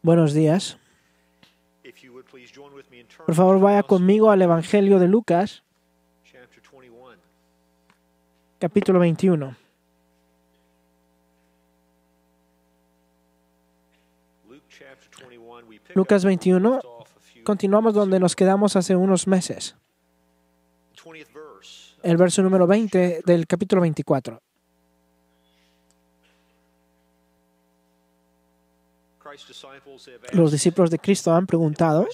Buenos días. Por favor, vaya conmigo al Evangelio de Lucas, capítulo 21. Lucas 21, continuamos donde nos quedamos hace unos meses. El verso número 20 del capítulo 24. Los discípulos de Cristo han preguntado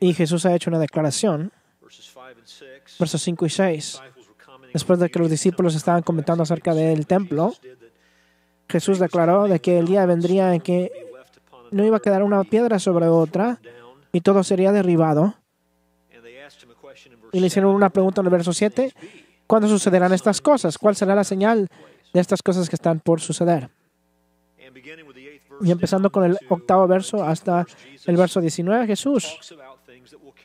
y Jesús ha hecho una declaración. Versos 5 y 6. Después de que los discípulos estaban comentando acerca del templo, Jesús declaró de que el día vendría en que no iba a quedar una piedra sobre otra y todo sería derribado. Y le hicieron una pregunta en el verso 7. ¿Cuándo sucederán estas cosas? ¿Cuál será la señal de estas cosas que están por suceder? Y empezando con el 8º verso hasta el verso 19, Jesús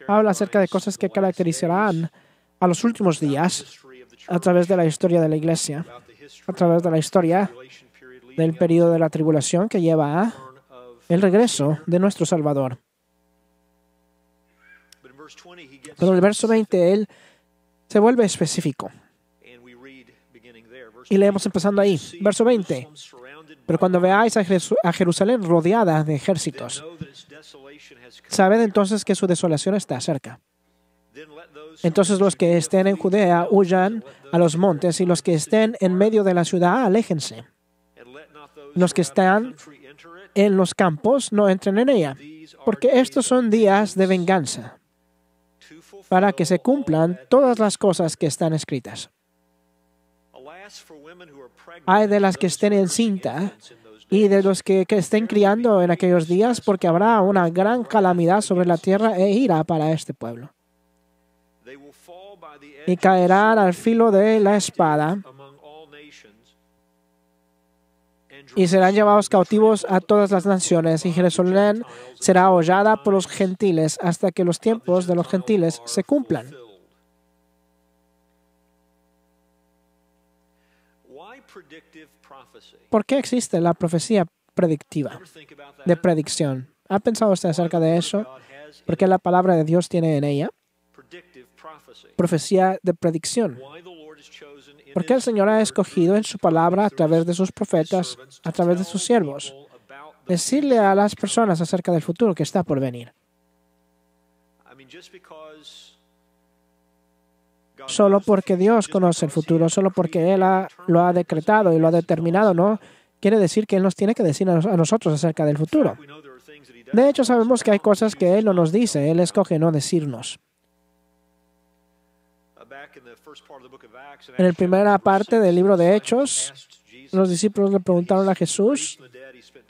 habla acerca de cosas que caracterizarán a los últimos días a través de la historia de la iglesia, a través de la historia del periodo de la tribulación que lleva a el regreso de nuestro Salvador. Pero en el verso 20 Él se vuelve específico. Y leemos empezando ahí, verso 20. Pero cuando veáis a Jerusalén rodeada de ejércitos, sabed entonces que su desolación está cerca. Entonces los que estén en Judea huyan a los montes, y los que estén en medio de la ciudad aléjense. Los que están en los campos no entren en ella, porque estos son días de venganza, para que se cumplan todas las cosas que están escritas. Ay de las que estén encinta y de los que estén criando en aquellos días, porque habrá una gran calamidad sobre la tierra e ira para este pueblo. Y caerán al filo de la espada y serán llevados cautivos a todas las naciones, y Jerusalén será hollada por los gentiles hasta que los tiempos de los gentiles se cumplan. ¿Por qué existe la profecía predictiva, de predicción? ¿Ha pensado usted acerca de eso? ¿Por qué la palabra de Dios tiene en ella profecía de predicción? ¿Por qué el Señor ha escogido en su palabra, a través de sus profetas, a través de sus siervos, decirle a las personas acerca del futuro que está por venir? Solo porque Dios conoce el futuro, solo porque Él lo ha decretado y lo ha determinado, no quiere decir que Él nos tiene que decir a nosotros acerca del futuro. De hecho, sabemos que hay cosas que Él no nos dice, Él escoge no decirnos. En la primera parte del libro de Hechos, los discípulos le preguntaron a Jesús.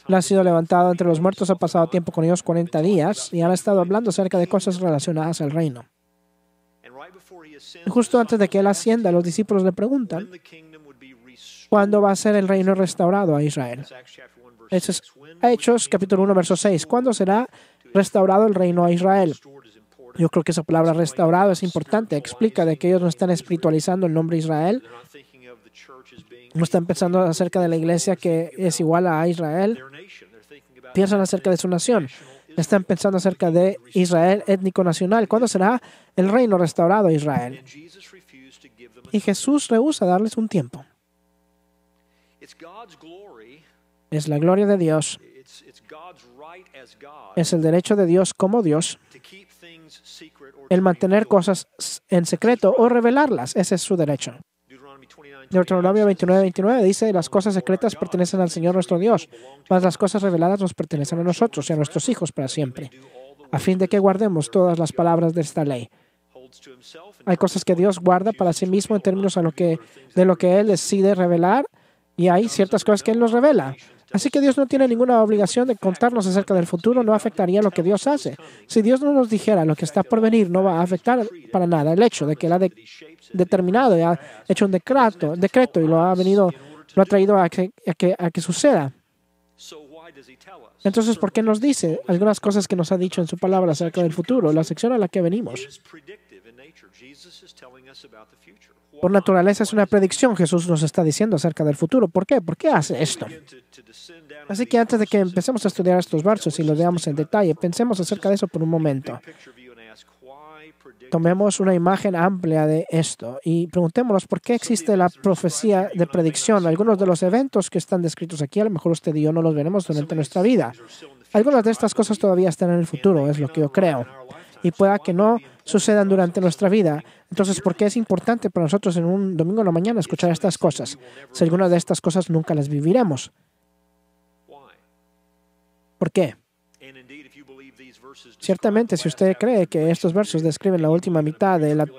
Él ha sido levantado entre los muertos, ha pasado tiempo con ellos 40 días y han estado hablando acerca de cosas relacionadas al reino. Y justo antes de que Él ascienda, los discípulos le preguntan, ¿cuándo va a ser el reino restaurado a Israel? Eso es Hechos capítulo 1, verso 6. ¿Cuándo será restaurado el reino a Israel? Yo creo que esa palabra restaurado es importante. Explica de que ellos no están espiritualizando el nombre Israel. No están pensando acerca de la iglesia que es igual a Israel. Piensan acerca de su nación. Están pensando acerca de Israel étnico-nacional. ¿Cuándo será el reino restaurado a Israel? Y Jesús rehúsa darles un tiempo. Es la gloria de Dios. Es el derecho de Dios como Dios el mantener cosas en secreto o revelarlas. Ese es su derecho. Deuteronomio 29:29 dice, las cosas secretas pertenecen al Señor nuestro Dios, mas las cosas reveladas nos pertenecen a nosotros y a nuestros hijos para siempre, a fin de que guardemos todas las palabras de esta ley. Hay cosas que Dios guarda para sí mismo en términos de lo que Él decide revelar, y hay ciertas cosas que Él nos revela. Así que Dios no tiene ninguna obligación de contarnos acerca del futuro, no afectaría lo que Dios hace. Si Dios no nos dijera lo que está por venir, no va a afectar para nada el hecho de que Él ha determinado y ha hecho un decreto y lo ha traído a que suceda. Entonces, ¿por qué nos dice algunas cosas que nos ha dicho en su palabra acerca del futuro? La sección a la que venimos Por naturaleza es una predicción. Jesús nos está diciendo acerca del futuro. ¿Por qué? ¿Por qué hace esto? Así que antes de que empecemos a estudiar estos versos y los veamos en detalle, pensemos acerca de eso por un momento. Tomemos una imagen amplia de esto y preguntémonos por qué existe la profecía de predicción. Algunos de los eventos que están descritos aquí, a lo mejor usted y yo no los veremos durante nuestra vida. Algunas de estas cosas todavía están en el futuro, es lo que yo creo. Y pueda que no sucedan durante nuestra vida. Entonces, ¿por qué es importante para nosotros en un domingo en la mañana escuchar estas cosas? Si algunas de estas cosas nunca las viviremos. ¿Por qué? Ciertamente, si usted cree que estos versos describen la última mitad del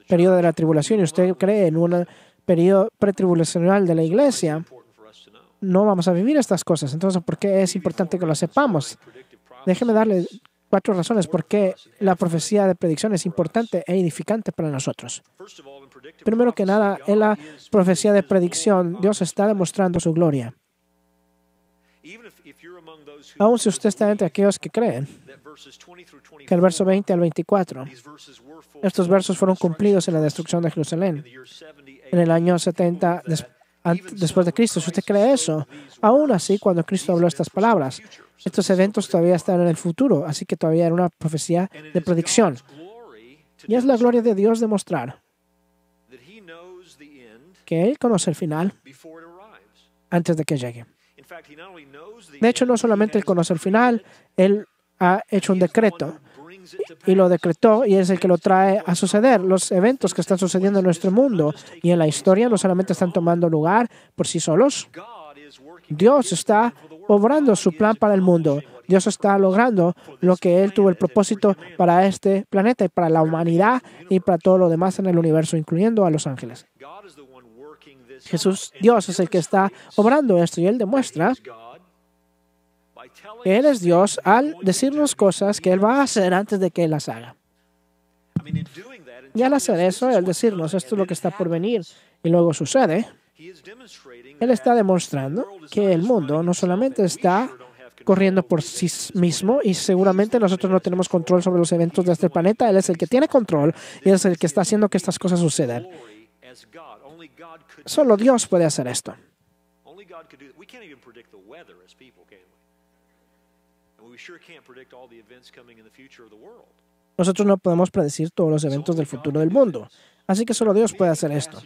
periodo de la tribulación y usted cree en un periodo pretribulacional de la iglesia, no vamos a vivir estas cosas. Entonces, ¿por qué es importante que lo sepamos? Déjeme darle 4 razones por qué la profecía de predicción es importante e edificante para nosotros. Primero que nada, en la profecía de predicción, Dios está demostrando su gloria. Aun si usted está entre aquellos que creen que el verso 20 al 24, estos versos fueron cumplidos en la destrucción de Jerusalén, en el año 70 después de Cristo. Si usted cree eso, aún así, cuando Cristo habló estas palabras, estos eventos todavía están en el futuro, así que todavía era una profecía de predicción. Y es la gloria de Dios demostrar que Él conoce el final antes de que llegue. De hecho, no solamente Él conoce el final, Él ha hecho un decreto y lo decretó y es el que lo trae a suceder. Los eventos que están sucediendo en nuestro mundo y en la historia no solamente están tomando lugar por sí solos. Dios está obrando su plan para el mundo. Dios está logrando lo que Él tuvo el propósito para este planeta y para la humanidad y para todo lo demás en el universo, incluyendo a los ángeles. Dios es el que está obrando esto y Él demuestra que Él es Dios al decirnos cosas que Él va a hacer antes de que Él las haga. Y al hacer eso, Él decirnos esto es lo que está por venir y luego sucede, Él está demostrando que el mundo no solamente está corriendo por sí mismo y seguramente nosotros no tenemos control sobre los eventos de este planeta. Él es el que tiene control y es el que está haciendo que estas cosas sucedan. Solo Dios puede hacer esto. Nosotros no podemos predecir todos los eventos del futuro del mundo. Así que solo Dios puede hacer esto.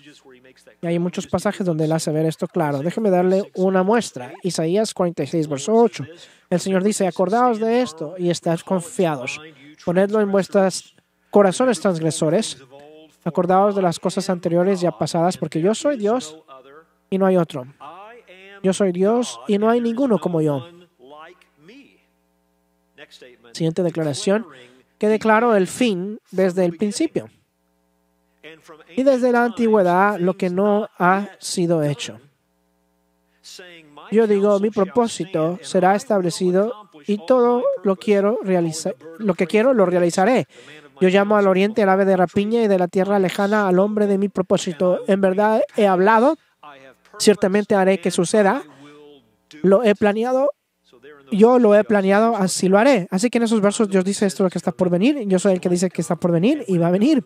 Y hay muchos pasajes donde Él hace ver esto claro. Déjeme darle una muestra. Isaías 46, verso 8. El Señor dice, acordaos de esto y estad confiados. Ponedlo en vuestros corazones transgresores. Acordaos de las cosas anteriores ya pasadas, porque yo soy Dios y no hay otro. Yo soy Dios y no hay ninguno como yo. Siguiente declaración, que declaro el fin desde el principio y desde la antigüedad lo que no ha sido hecho. Yo digo, mi propósito será establecido y todo lo que quiero lo realizaré. Yo llamo al oriente al ave de rapiña y de la tierra lejana al hombre de mi propósito. En verdad he hablado, ciertamente haré que suceda. Lo he planeado. Yo lo he planeado, así lo haré. Así que en esos versos Dios dice esto es lo que está por venir. Yo soy el que dice que está por venir y va a venir.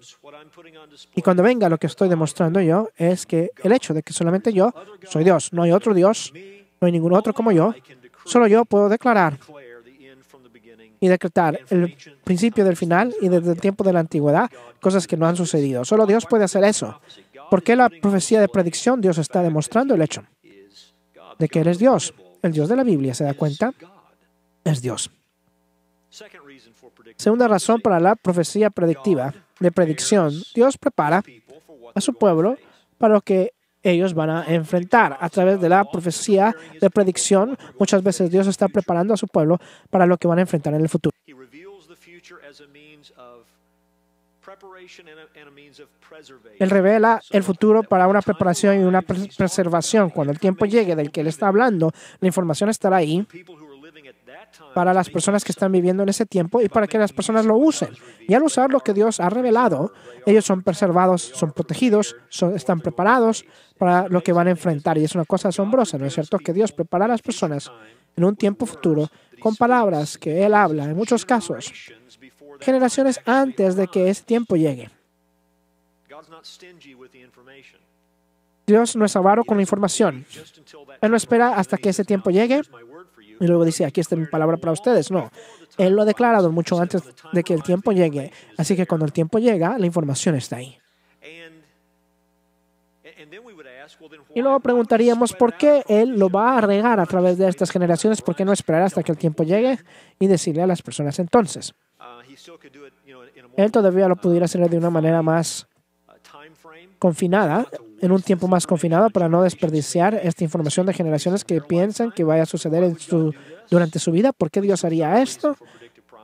Y cuando venga, lo que estoy demostrando yo es que el hecho de que solamente yo soy Dios, no hay otro Dios, no hay ningún otro como yo, solo yo puedo declarar y decretar el principio del final y desde el tiempo de la antigüedad, cosas que no han sucedido. Solo Dios puede hacer eso. ¿Por qué la profecía de predicción? Dios está demostrando el hecho de que Él es Dios. El Dios de la Biblia, ¿se da cuenta? Es Dios. Segunda razón para la profecía predictiva de predicción. Dios prepara a su pueblo para lo que ellos van a enfrentar. A través de la profecía de predicción, muchas veces Dios está preparando a su pueblo para lo que van a enfrentar en el futuro. Él revela el futuro para una preparación y una preservación. Cuando el tiempo llegue del que Él está hablando, la información estará ahí para las personas que están viviendo en ese tiempo y para que las personas lo usen. Y al usar lo que Dios ha revelado, ellos son preservados, son protegidos, están preparados para lo que van a enfrentar. Y es una cosa asombrosa, ¿no es cierto? Que Dios prepara a las personas en un tiempo futuro con palabras que Él habla, en muchos casos, generaciones antes de que ese tiempo llegue. Dios no es avaro con la información. Él no espera hasta que ese tiempo llegue y luego dice, aquí está mi palabra para ustedes. No, Él lo ha declarado mucho antes de que el tiempo llegue. Así que cuando el tiempo llega, la información está ahí. Y luego preguntaríamos por qué Él lo va a regar a través de estas generaciones, por qué no esperar hasta que el tiempo llegue y decirle a las personas entonces. Él todavía lo pudiera hacer de una manera más confinada, en un tiempo más confinado, para no desperdiciar esta información de generaciones que piensan que vaya a suceder durante su vida. ¿Por qué Dios haría esto?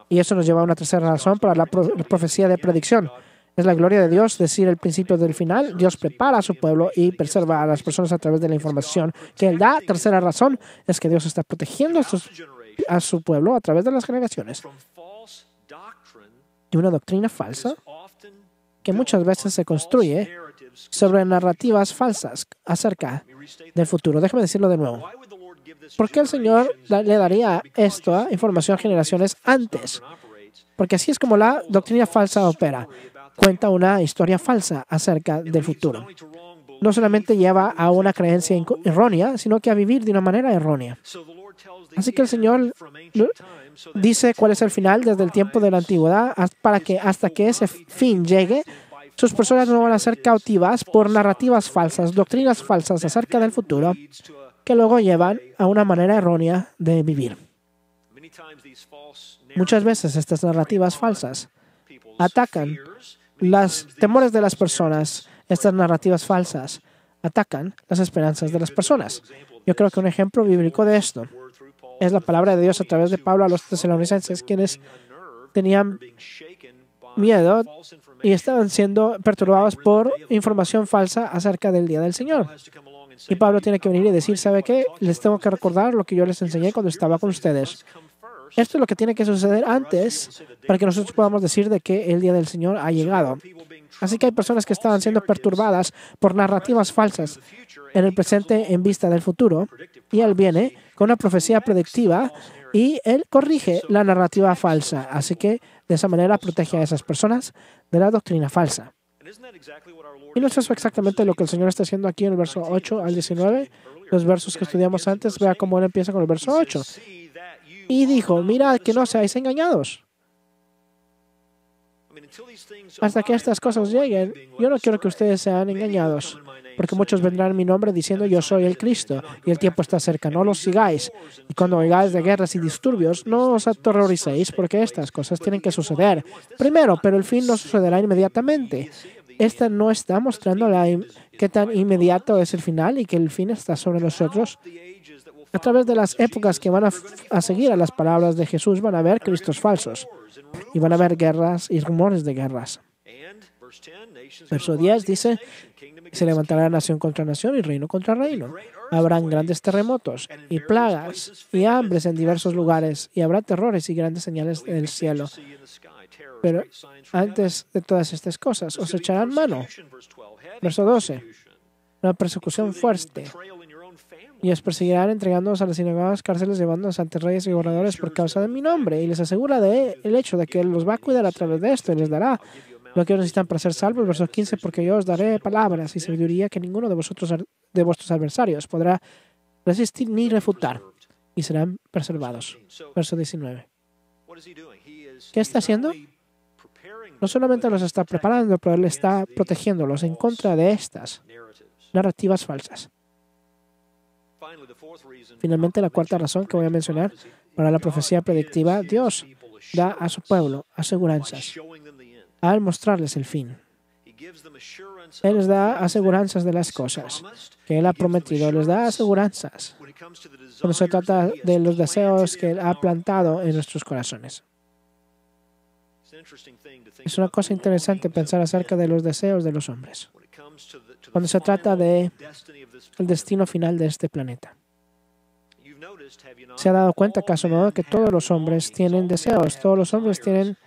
Y eso nos lleva a una tercera razón para la profecía de predicción. Es la gloria de Dios decir el principio del final. Dios prepara a su pueblo y preserva a las personas a través de la información que Él da. Tercera razón es que Dios está protegiendo a su pueblo a través de las generaciones de una doctrina falsa que muchas veces se construye sobre narrativas falsas acerca del futuro. Déjame decirlo de nuevo. ¿Por qué el Señor le daría esta información a generaciones antes? Porque así es como la doctrina falsa opera. Cuenta una historia falsa acerca del futuro. No solamente lleva a una creencia errónea, sino que a vivir de una manera errónea. Así que el Señor dice cuál es el final desde el tiempo de la antigüedad para que hasta que ese fin llegue, sus personas no van a ser cautivas por narrativas falsas, doctrinas falsas acerca del futuro, que luego llevan a una manera errónea de vivir. Muchas veces estas narrativas falsas atacan los temores de las personas. Estas narrativas falsas atacan las esperanzas de las personas. Yo creo que un ejemplo bíblico de esto es la palabra de Dios a través de Pablo a los tesalonicenses, quienes tenían miedo y estaban siendo perturbados por información falsa acerca del día del Señor. Y Pablo tiene que venir y decir, ¿sabe qué? Les tengo que recordar lo que yo les enseñé cuando estaba con ustedes. Esto es lo que tiene que suceder antes para que nosotros podamos decir de que el día del Señor ha llegado. Así que hay personas que estaban siendo perturbadas por narrativas falsas en el presente en vista del futuro, y Él viene con una profecía predictiva y Él corrige la narrativa falsa. Así que de esa manera protege a esas personas de la doctrina falsa. ¿Y no es eso exactamente lo que el Señor está haciendo aquí en el verso 8 al 19? Los versos que estudiamos antes, vea cómo Él empieza con el verso 8. Y dijo, mirad que no seáis engañados. Hasta que estas cosas lleguen, yo no quiero que ustedes sean engañados, porque muchos vendrán en mi nombre diciendo, yo soy el Cristo, y el tiempo está cerca, no los sigáis. Y cuando oigáis de guerras y disturbios, no os aterroricéis, porque estas cosas tienen que suceder primero, pero el fin no sucederá inmediatamente. Esta no está mostrando qué tan inmediato es el final y que el fin está sobre nosotros. A través de las épocas que van a seguir a las palabras de Jesús, van a haber cristos falsos y van a haber guerras y rumores de guerras. Verso 10 dice, se levantará nación contra nación y reino contra reino. Habrán grandes terremotos y plagas y hambres en diversos lugares y habrá terrores y grandes señales del cielo. Pero antes de todas estas cosas, os echarán mano. Verso 12, una persecución fuerte. Y os perseguirán entregándoos a las sinagogas, cárceles, llevándoos ante reyes y gobernadores por causa de mi nombre. Y les asegura el hecho de que Él los va a cuidar a través de esto y les dará lo que necesitan para ser salvos. Verso 15, porque yo os daré palabras y sabiduría que ninguno de vuestros adversarios podrá resistir ni refutar, y serán preservados. Verso 19. ¿Qué está haciendo? No solamente los está preparando, pero Él está protegiéndolos en contra de estas narrativas falsas. Finalmente, la cuarta razón que voy a mencionar para la profecía predictiva, Dios da a su pueblo aseguranzas al mostrarles el fin. Él les da aseguranzas de las cosas que Él ha prometido, les da aseguranzas cuando se trata de los deseos que Él ha plantado en nuestros corazones. Es una cosa interesante pensar acerca de los deseos de los hombres cuando se trata del destino final de este planeta. ¿Se ha dado cuenta, acaso no, que todos los hombres tienen deseos? Todos los hombres tienen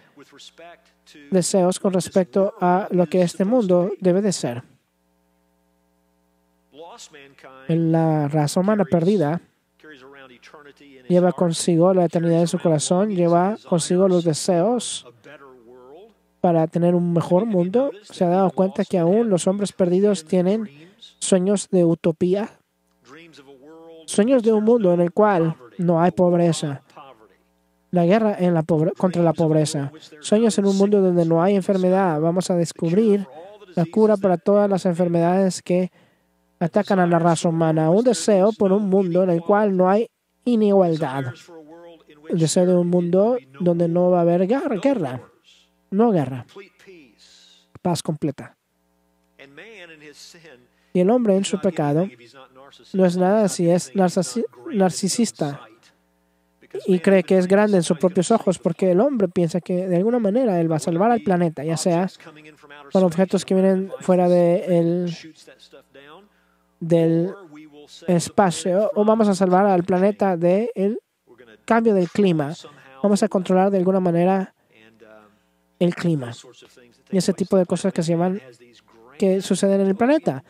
deseos con respecto a lo que este mundo debe de ser. La raza humana perdida lleva consigo la eternidad en su corazón, lleva consigo los deseos para tener un mejor mundo, se ha dado cuenta que aún los hombres perdidos tienen sueños de utopía, sueños de un mundo en el cual no hay pobreza, la guerra contra la pobreza, sueños en un mundo donde no hay enfermedad. Vamos a descubrir la cura para todas las enfermedades que atacan a la raza humana. Un deseo por un mundo en el cual no hay inigualdad. El deseo de un mundo donde no va a haber guerra. No guerra. Paz completa. Y el hombre en su pecado no es nada si es narcisista y cree que es grande en sus propios ojos, porque el hombre piensa que de alguna manera él va a salvar al planeta, ya sea con objetos que vienen fuera del espacio, o vamos a salvar al planeta del cambio del clima. Vamos a controlar de alguna manera el clima y ese tipo de cosas que suceden en el planeta.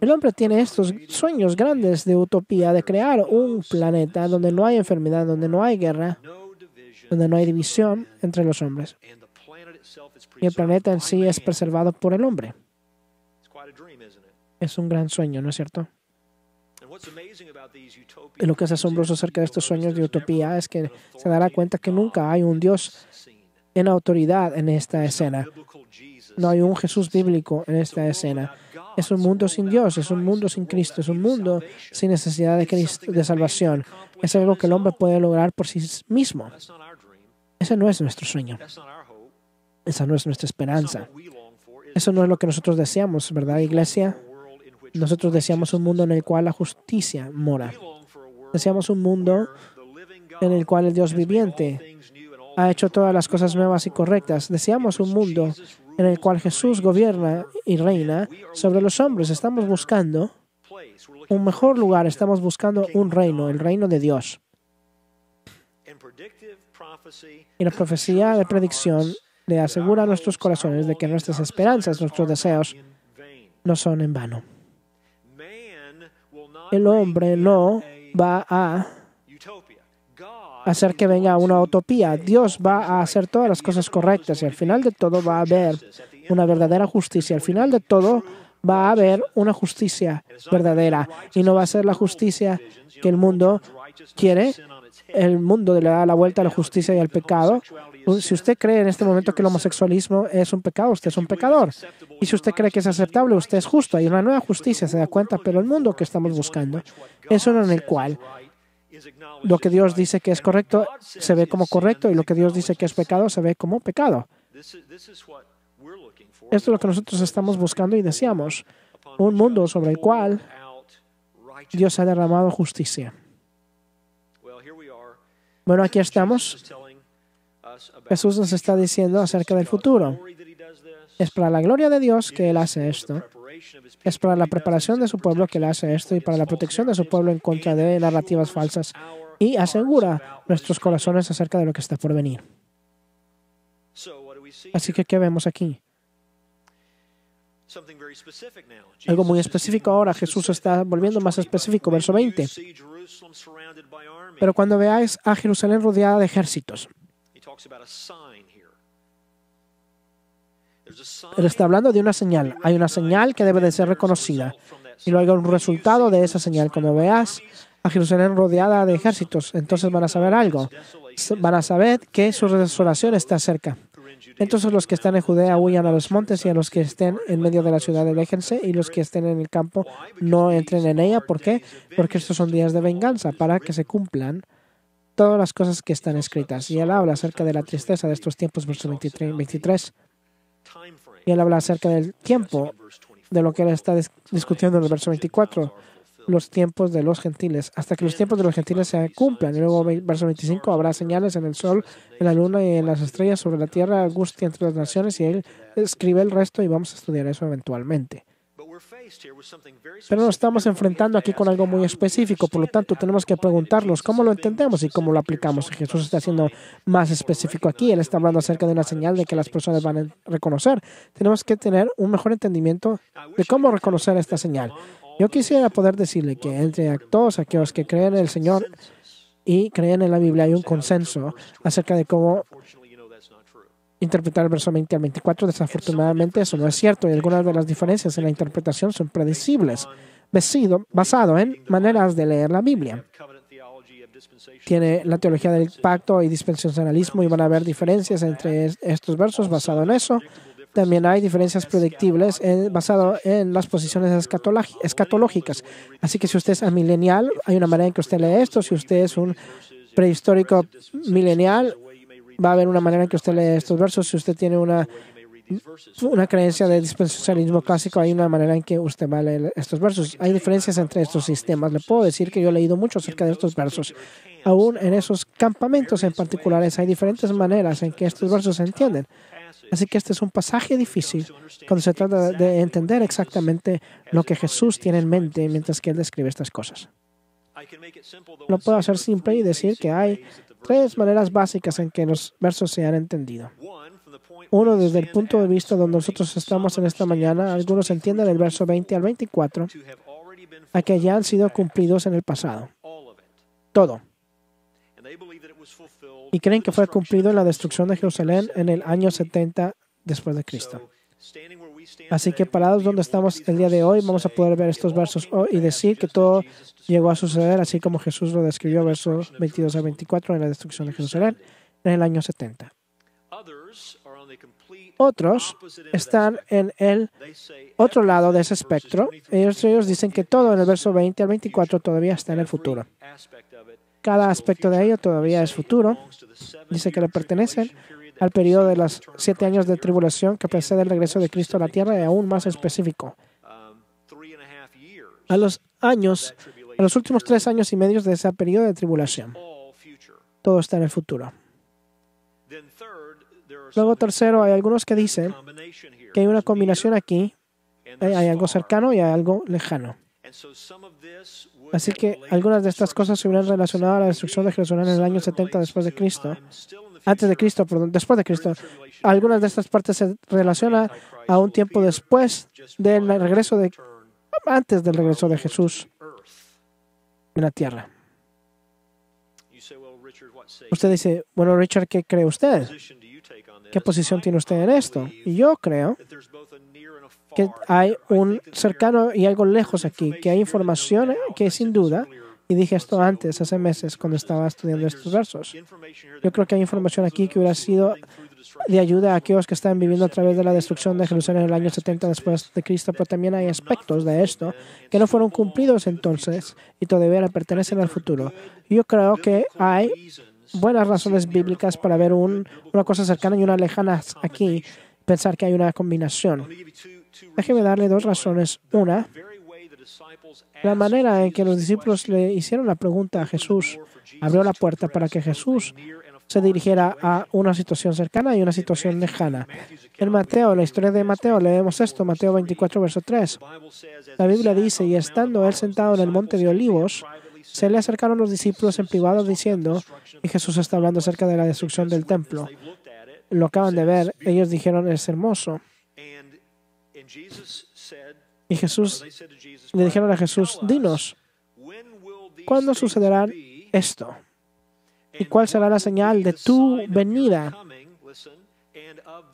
El hombre tiene estos sueños grandes de utopía, de crear un planeta donde no hay enfermedad, donde no hay guerra, donde no hay división entre los hombres. Y el planeta en sí es preservado por el hombre. Es un gran sueño, ¿no es cierto? Y lo que es asombroso acerca de estos sueños de utopía es que se dará cuenta que nunca hay un Dios en autoridad en esta escena. No hay un Jesús bíblico en esta escena. Es un mundo sin Dios, es un mundo sin Cristo, es un mundo sin necesidad de salvación. Es algo que el hombre puede lograr por sí mismo. Ese no es nuestro sueño. Esa no es nuestra esperanza. Eso no es lo que nosotros deseamos, ¿verdad, iglesia? Nosotros deseamos un mundo en el cual la justicia mora. Deseamos un mundo en el cual el Dios viviente ha hecho todas las cosas nuevas y correctas. Deseamos un mundo en el cual Jesús gobierna y reina sobre los hombres. Estamos buscando un mejor lugar, estamos buscando un reino, el reino de Dios. Y la profecía de predicción le asegura a nuestros corazones de que nuestras esperanzas, nuestros deseos, no son en vano. El hombre no va a hacer que venga una utopía. Dios va a hacer todas las cosas correctas y al final de todo va a haber una verdadera justicia. Al final de todo va a haber una justicia verdadera y no va a ser la justicia que el mundo quiere. El mundo le da la vuelta a la justicia y al pecado. Si usted cree en este momento que el homosexualismo es un pecado, usted es un pecador. Y si usted cree que es aceptable, usted es justo. Hay una nueva justicia, se da cuenta, pero el mundo que estamos buscando es uno en el cual lo que Dios dice que es correcto se ve como correcto y lo que Dios dice que es pecado se ve como pecado. Esto es lo que nosotros estamos buscando y deseamos. Un mundo sobre el cual Dios ha derramado justicia. Bueno, aquí estamos. Jesús nos está diciendo acerca del futuro. Es para la gloria de Dios que Él hace esto. Es para la preparación de su pueblo que Él hace esto y para la protección de su pueblo en contra de narrativas falsas y asegura nuestros corazones acerca de lo que está por venir. Así que, ¿qué vemos aquí? Algo muy específico ahora. Jesús está volviendo más específico. Verso 20. Pero cuando veáis a Jerusalén rodeada de ejércitos. Él está hablando de una señal. Hay una señal que debe de ser reconocida. Y luego hay un resultado de esa señal. Cuando veas a Jerusalén rodeada de ejércitos, entonces van a saber algo. Van a saber que su desolación está cerca. Entonces los que están en Judea huyan a los montes y a los que estén en medio de la ciudad aléjense y los que estén en el campo no entren en ella. ¿Por qué? Porque estos son días de venganza para que se cumplan todas las cosas que están escritas. Y él habla acerca de la tristeza de estos tiempos, verso 23. Y él habla acerca del tiempo, de lo que él está discutiendo en el verso 24, los tiempos de los gentiles, hasta que los tiempos de los gentiles se cumplan. Y luego, verso 25, habrá señales en el sol, en la luna y en las estrellas, sobre la tierra, angustia entre las naciones, y él escribe el resto y vamos a estudiar eso eventualmente. Pero nos estamos enfrentando aquí con algo muy específico, por lo tanto tenemos que preguntarnos cómo lo entendemos y cómo lo aplicamos. Jesús está siendo más específico aquí. Él está hablando acerca de una señal de que las personas van a reconocer. Tenemos que tener un mejor entendimiento de cómo reconocer esta señal. Yo quisiera poder decirle que entre todos aquellos que creen en el Señor y creen en la Biblia hay un consenso acerca de cómo interpretar el verso 20 al 24. Desafortunadamente, eso no es cierto y algunas de las diferencias en la interpretación son predecibles, basado en maneras de leer la Biblia. Tiene la teología del pacto y dispensacionalismo y van a haber diferencias entre estos versos basado en eso. También hay diferencias predictibles basado en las posiciones escatológicas. Así que si usted es amilenial, hay una manera en que usted lee esto. Si usted es un prehistórico milenial, va a haber una manera en que usted lee estos versos. Si usted tiene una creencia de dispensacionalismo clásico, hay una manera en que usted va a leer estos versos. Hay diferencias entre estos sistemas. Le puedo decir que yo he leído mucho acerca de estos versos. Aún en esos campamentos en particulares hay diferentes maneras en que estos versos se entienden. Así que este es un pasaje difícil cuando se trata de entender exactamente lo que Jesús tiene en mente mientras que Él describe estas cosas. Lo puedo hacer simple y decir que hay tres maneras básicas en que los versos se han entendido. Uno, desde el punto de vista donde nosotros estamos en esta mañana, algunos entienden el verso 20 al 24 a que ya han sido cumplidos en el pasado. Todo. Y creen que fue cumplido en la destrucción de Jerusalén en el año 70 después de Cristo. Así que parados donde estamos el día de hoy, vamos a poder ver estos versos y decir que todo llegó a suceder así como Jesús lo describió, versos 22 a 24, en la destrucción de Jerusalén en el año 70. Otros están en el otro lado de ese espectro. Ellos dicen que todo en el verso 20 al 24 todavía está en el futuro. Cada aspecto de ello todavía es futuro. Dice que le pertenecen al periodo de los 7 años de tribulación que precede el regreso de Cristo a la tierra y aún más específico. A los últimos 3 años y medio de ese periodo de tribulación. Todo está en el futuro. Luego, tercero, hay algunos que dicen que hay una combinación aquí. Hay algo cercano y hay algo lejano. Así que algunas de estas cosas se hubieran relacionado a la destrucción de Jerusalén en el año 70 después de Cristo. Después de Cristo. Algunas de estas partes se relacionan a un tiempo después del regreso antes del regreso de Jesús en la tierra. Usted dice, bueno, Richard, ¿qué cree usted? ¿Qué posición tiene usted en esto? Y yo creo que hay un cercano y algo lejos aquí, que hay información que sin duda, y dije esto antes, hace meses, cuando estaba estudiando estos versos. Yo creo que hay información aquí que hubiera sido de ayuda a aquellos que están viviendo a través de la destrucción de Jerusalén en el año 70 después de Cristo, pero también hay aspectos de esto que no fueron cumplidos entonces y todavía le pertenecen al futuro. Yo creo que hay buenas razones bíblicas para ver una cosa cercana y una lejana aquí, pensar que hay una combinación. Déjeme darle 2 razones. Una, la manera en que los discípulos le hicieron la pregunta a Jesús abrió la puerta para que Jesús se dirigiera a una situación cercana y una situación lejana. En Mateo, en la historia de Mateo, leemos esto, Mateo 24, verso 3. La Biblia dice, y estando él sentado en el monte de Olivos, se le acercaron los discípulos en privado diciendo, y Jesús está hablando acerca de la destrucción del templo. Lo acaban de ver, ellos dijeron, es hermoso. Y le dijeron a Jesús, dinos, ¿cuándo sucederá esto? ¿Y cuál será la señal de tu venida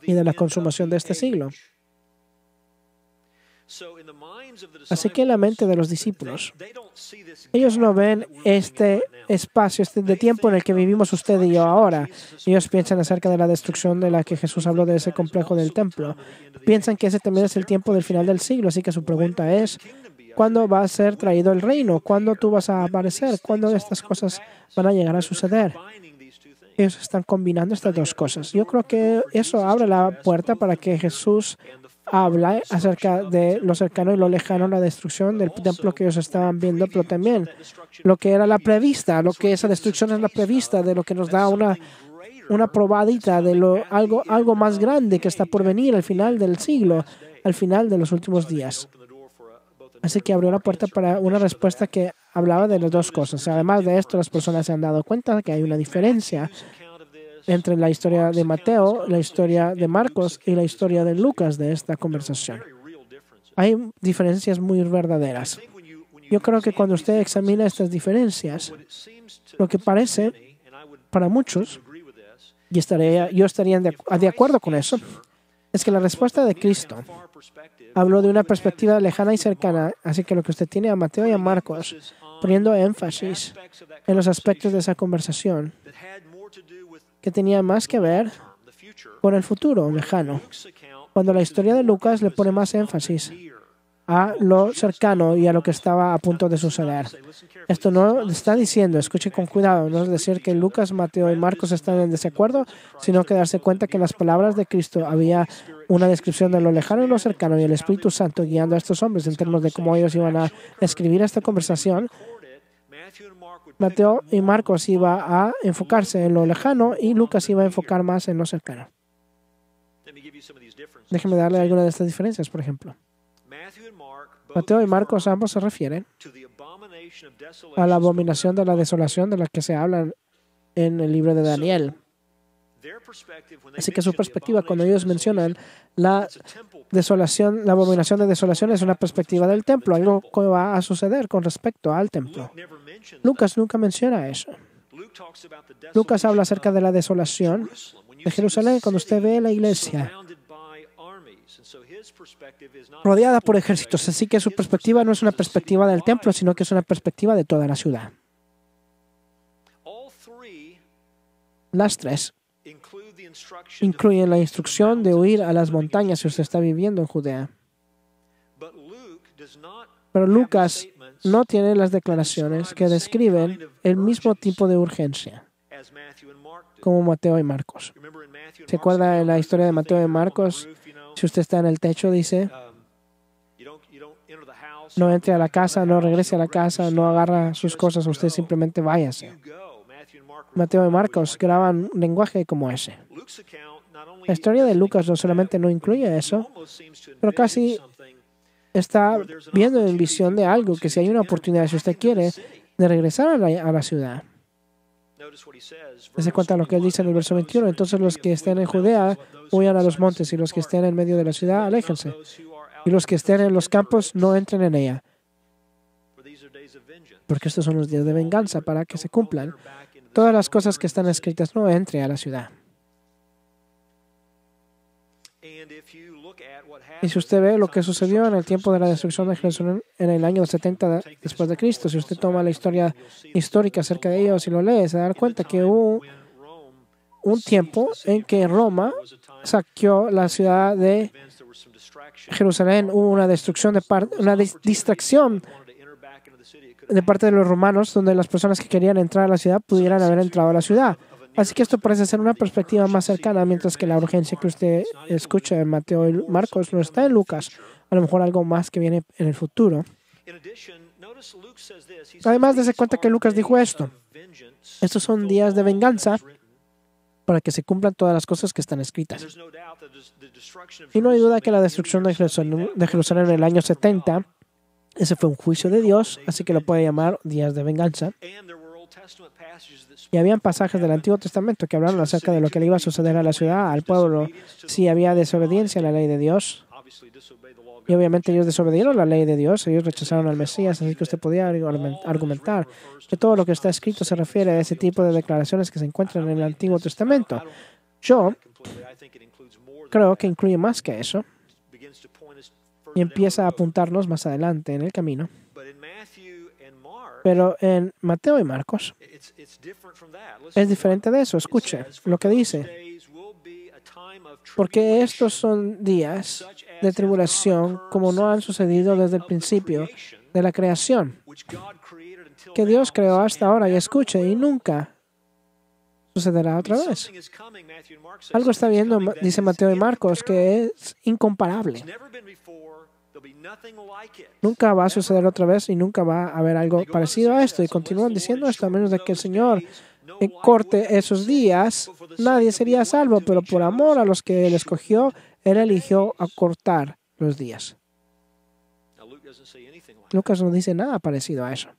y de la consumación de este siglo? Así que en la mente de los discípulos, ellos no ven este espacio de tiempo en el que vivimos usted y yo ahora. Ellos piensan acerca de la destrucción de la que Jesús habló de ese complejo del templo. Piensan que ese también es el tiempo del final del siglo. Así que su pregunta es, ¿cuándo va a ser traído el reino? ¿Cuándo tú vas a aparecer? ¿Cuándo estas cosas van a llegar a suceder? Ellos están combinando estas 2 cosas. Yo creo que eso abre la puerta para que Jesús habla acerca de lo cercano y lo lejano, la destrucción del templo que ellos estaban viendo, pero también lo que era la prevista, lo que esa destrucción es la prevista, de lo que nos da una probadita de algo más grande que está por venir al final del siglo, al final de los últimos días. Así que abrió la puerta para una respuesta que hablaba de las 2 cosas. Además de esto, las personas se han dado cuenta que hay una diferencia entre la historia de Mateo, la historia de Marcos y la historia de Lucas de esta conversación. Hay diferencias muy verdaderas. Yo creo que cuando usted examina estas diferencias, lo que parece para muchos, Y yo estaría de acuerdo con eso. Es que la respuesta de Cristo habló de una perspectiva lejana y cercana, así que lo que usted tiene a Mateo y a Marcos poniendo énfasis en los aspectos de esa conversación que tenía más que ver con el futuro lejano, cuando la historia de Lucas le pone más énfasis a lo cercano y a lo que estaba a punto de suceder. Esto no está diciendo, escuche con cuidado, no es decir que Lucas, Mateo y Marcos están en desacuerdo, sino que darse cuenta que en las palabras de Cristo había una descripción de lo lejano y lo cercano y el Espíritu Santo guiando a estos hombres en términos de cómo ellos iban a escribir esta conversación. Mateo y Marcos iba a enfocarse en lo lejano y Lucas iba a enfocar más en lo cercano. Déjeme darle alguna de estas diferencias, por ejemplo. Mateo y Marcos ambos se refieren a la abominación de la desolación de la que se habla en el libro de Daniel. Así que su perspectiva, cuando ellos mencionan la desolación, la abominación de desolación, es una perspectiva del templo, algo que va a suceder con respecto al templo. Lucas nunca menciona eso. Lucas habla acerca de la desolación de Jerusalén cuando usted ve la iglesia rodeada por ejércitos. Así que su perspectiva no es una perspectiva del templo, sino que es una perspectiva de toda la ciudad. Las tres incluyen la instrucción de huir a las montañas si usted está viviendo en Judea. Pero Lucas no tiene las declaraciones que describen el mismo tipo de urgencia como Mateo y Marcos. ¿Se acuerda en la historia de Mateo y Marcos? Si usted está en el techo, dice, no entre a la casa, no regrese a la casa, no agarra sus cosas, usted simplemente váyase. Mateo y Marcos graban un lenguaje como ese. La historia de Lucas no solamente no incluye eso, pero casi está viendo en visión de algo, que si hay una oportunidad, si usted quiere, de regresar a la ciudad. Se cuenta lo que él dice en el verso 21. Entonces los que estén en Judea huyan a los montes, y los que estén en medio de la ciudad, aléjense. Y los que estén en los campos, no entren en ella. Porque estos son los días de venganza para que se cumplan todas las cosas que están escritas, no entre a la ciudad. Y si usted ve lo que sucedió en el tiempo de la destrucción de Jerusalén en el año 70 después de Cristo, si usted toma la historia histórica acerca de ellos y lo lee, se da cuenta que hubo un tiempo en que Roma saqueó la ciudad de Jerusalén. Hubo una destrucción una distracción de parte de los romanos, donde las personas que querían entrar a la ciudad pudieran haber entrado a la ciudad. Así que esto parece ser una perspectiva más cercana, mientras que la urgencia que usted escucha en Mateo y Marcos no está en Lucas. A lo mejor algo más que viene en el futuro. Además, dése cuenta que Lucas dijo esto. Estos son días de venganza para que se cumplan todas las cosas que están escritas. Y no hay duda que la destrucción de Jerusalén en el año 70, ese fue un juicio de Dios, así que lo puede llamar días de venganza. Y habían pasajes del Antiguo Testamento que hablaron acerca de lo que le iba a suceder a la ciudad, al pueblo, si había desobediencia a la ley de Dios. Y obviamente ellos desobedieron la ley de Dios, ellos rechazaron al Mesías, así que usted podía argumentar que todo lo que está escrito se refiere a ese tipo de declaraciones que se encuentran en el Antiguo Testamento. Yo creo que incluye más que eso y empieza a apuntarnos más adelante en el camino. Pero en Mateo y Marcos es diferente de eso. Escuche lo que dice. Porque estos son días de tribulación como no han sucedido desde el principio de la creación, que Dios creó hasta ahora, y escuche, y nunca sucederá otra vez. Algo está viendo, dice Mateo y Marcos, que es incomparable. Nunca va a suceder otra vez y nunca va a haber algo parecido a esto. Y continúan diciendo esto, a menos de que el Señor corte esos días, nadie sería salvo, pero por amor a los que Él escogió, Él eligió acortar los días. Lucas no dice nada parecido a eso.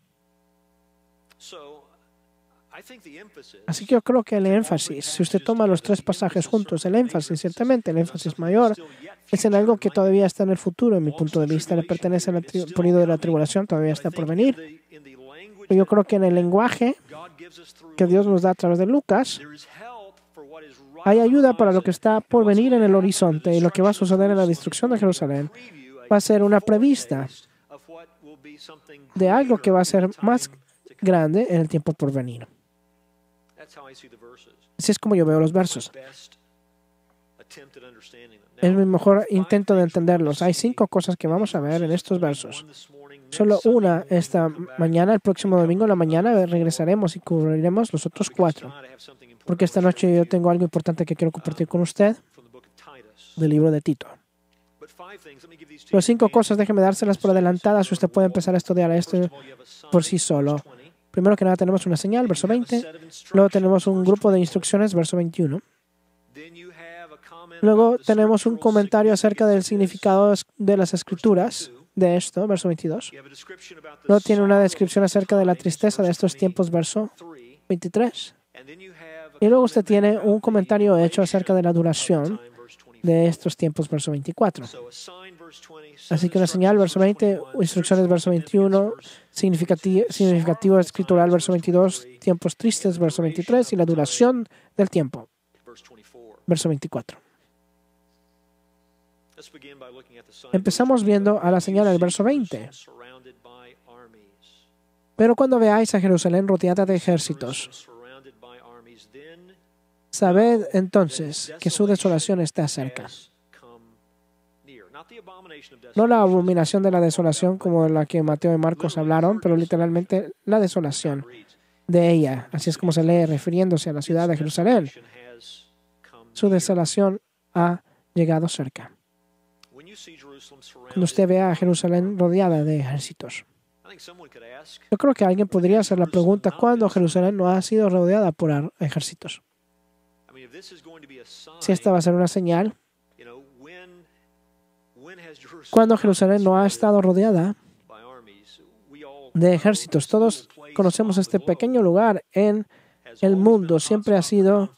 Así que yo creo que el énfasis, si usted toma los tres pasajes juntos, el énfasis, ciertamente el énfasis mayor, es en algo que todavía está en el futuro. En mi punto de vista, le pertenece al periodo de la tribulación, todavía está por venir. Pero yo creo que en el lenguaje que Dios nos da a través de Lucas, Hay ayuda para lo que está por venir en el horizonte, y lo que va a suceder en la destrucción de Jerusalén va a ser una prevista de algo que va a ser más grande en el tiempo por venir. Así es como yo veo los versos. Es mi mejor intento de entenderlos. Hay 5 cosas que vamos a ver en estos versos. Solo una esta mañana, el próximo domingo en la mañana regresaremos y cubriremos los otros 4. Porque esta noche yo tengo algo importante que quiero compartir con usted del libro de Tito. Las 5 cosas, déjeme dárselas por adelantadas. Usted puede empezar a estudiar esto por sí solo. Primero que nada tenemos una señal, verso 20. Luego tenemos un grupo de instrucciones, verso 21. Luego tenemos un comentario acerca del significado de las escrituras de esto, verso 22. Luego tiene una descripción acerca de la tristeza de estos tiempos, verso 23. Y luego usted tiene un comentario hecho acerca de la duración de estos tiempos, verso 24. Así que una señal, verso 20, instrucciones, verso 21, significativo escritural, verso 22, tiempos tristes, verso 23, y la duración del tiempo, verso 24. Empezamos viendo a la señal del verso 20. Pero cuando veáis a Jerusalén rodeada de ejércitos, sabed entonces que su desolación está cerca. No la abominación de la desolación como la que Mateo y Marcos hablaron, pero literalmente la desolación de ella. Así es como se lee refiriéndose a la ciudad de Jerusalén. Su desolación ha llegado cerca. Cuando usted vea a Jerusalén rodeada de ejércitos. Yo creo que alguien podría hacer la pregunta, ¿cuándo Jerusalén no ha sido rodeada por ejércitos? Si esta va a ser una señal, cuando Jerusalén no ha estado rodeada de ejércitos. Todos conocemos este pequeño lugar en el mundo. Siempre ha sido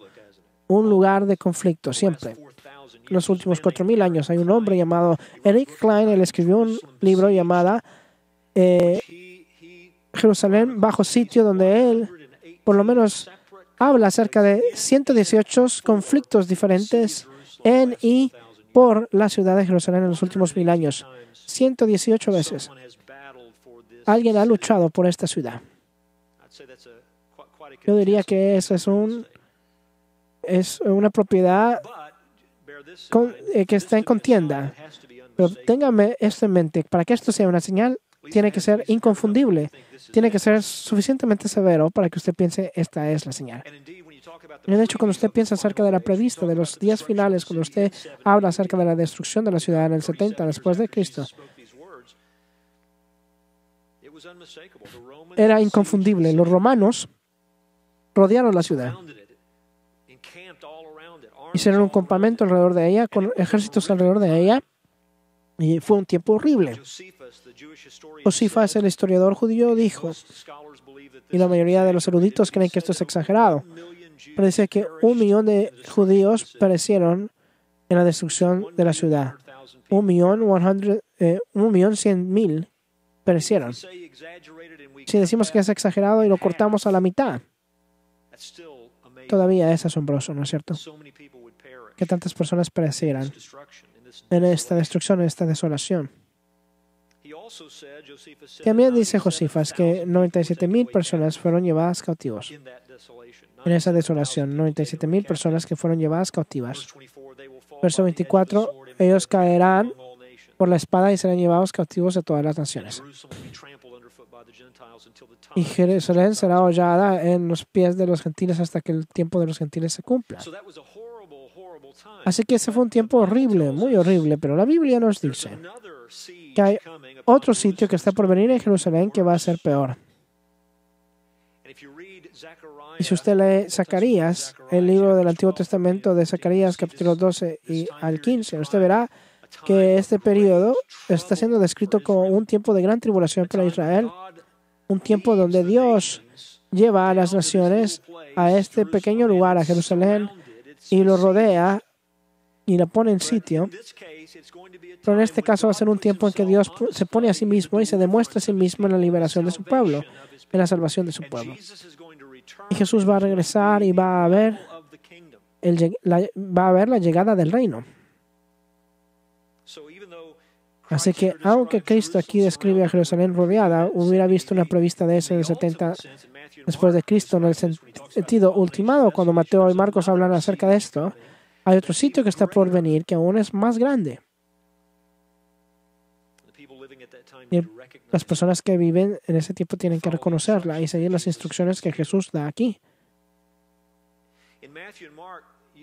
un lugar de conflicto, siempre. En los últimos 4,000 años hay un hombre llamado Eric Klein. Él escribió un libro llamado Jerusalén bajo sitio, donde él por lo menos habla acerca de 118 conflictos diferentes en y por la ciudad de Jerusalén en los últimos 1000 años. 118 veces. Alguien ha luchado por esta ciudad. Yo diría que eso es una propiedad que está en contienda. Pero téngame esto en mente. Para que esto sea una señal, tiene que ser inconfundible. Tiene que ser suficientemente severo para que usted piense, esta es la señal. Y de hecho, cuando usted piensa acerca de la prevista de los días finales, cuando usted habla acerca de la destrucción de la ciudad en el 70 después de Cristo, era inconfundible. Los romanos rodearon la ciudad. Hicieron un campamento alrededor de ella, con ejércitos alrededor de ella, y fue un tiempo horrible. Josifas, el historiador judío, dijo, y la mayoría de los eruditos creen que esto es exagerado, pero dice que 1 millón de judíos perecieron en la destrucción de la ciudad. 1.100.000 perecieron. Si decimos que es exagerado y lo cortamos a la mitad, todavía es asombroso, ¿no es cierto? Que tantas personas perecieran en esta destrucción, en esta desolación. También dice Josifas que 97,000 personas fueron llevadas cautivos en esa desolación. 97,000 personas que fueron llevadas cautivas. Verso 24, ellos caerán por la espada y serán llevados cautivos de todas las naciones. Y Jerusalén será hollada en los pies de los gentiles hasta que el tiempo de los gentiles se cumpla. Así que ese fue un tiempo horrible, muy horrible, pero la Biblia nos dice que hay otro sitio que está por venir en Jerusalén que va a ser peor. Y si usted lee Zacarías, el libro del Antiguo Testamento de Zacarías, capítulo 12 y al 15, usted verá que este periodo está siendo descrito como un tiempo de gran tribulación para Israel, un tiempo donde Dios lleva a las naciones a este pequeño lugar, a Jerusalén, y lo rodea y la pone en sitio. Pero en este caso va a ser un tiempo en que Dios se pone a sí mismo y se demuestra a sí mismo en la liberación de su pueblo, en la salvación de su pueblo. Y Jesús va a regresar y va a ver va a haber la llegada del reino. Así que, aunque Cristo aquí describe a Jerusalén rodeada, hubiera visto una prevista de eso en el 70 después de Cristo, en el sentido ultimado, cuando Mateo y Marcos hablan acerca de esto, hay otro sitio que está por venir que aún es más grande. Y las personas que viven en ese tiempo tienen que reconocerla y seguir las instrucciones que Jesús da aquí.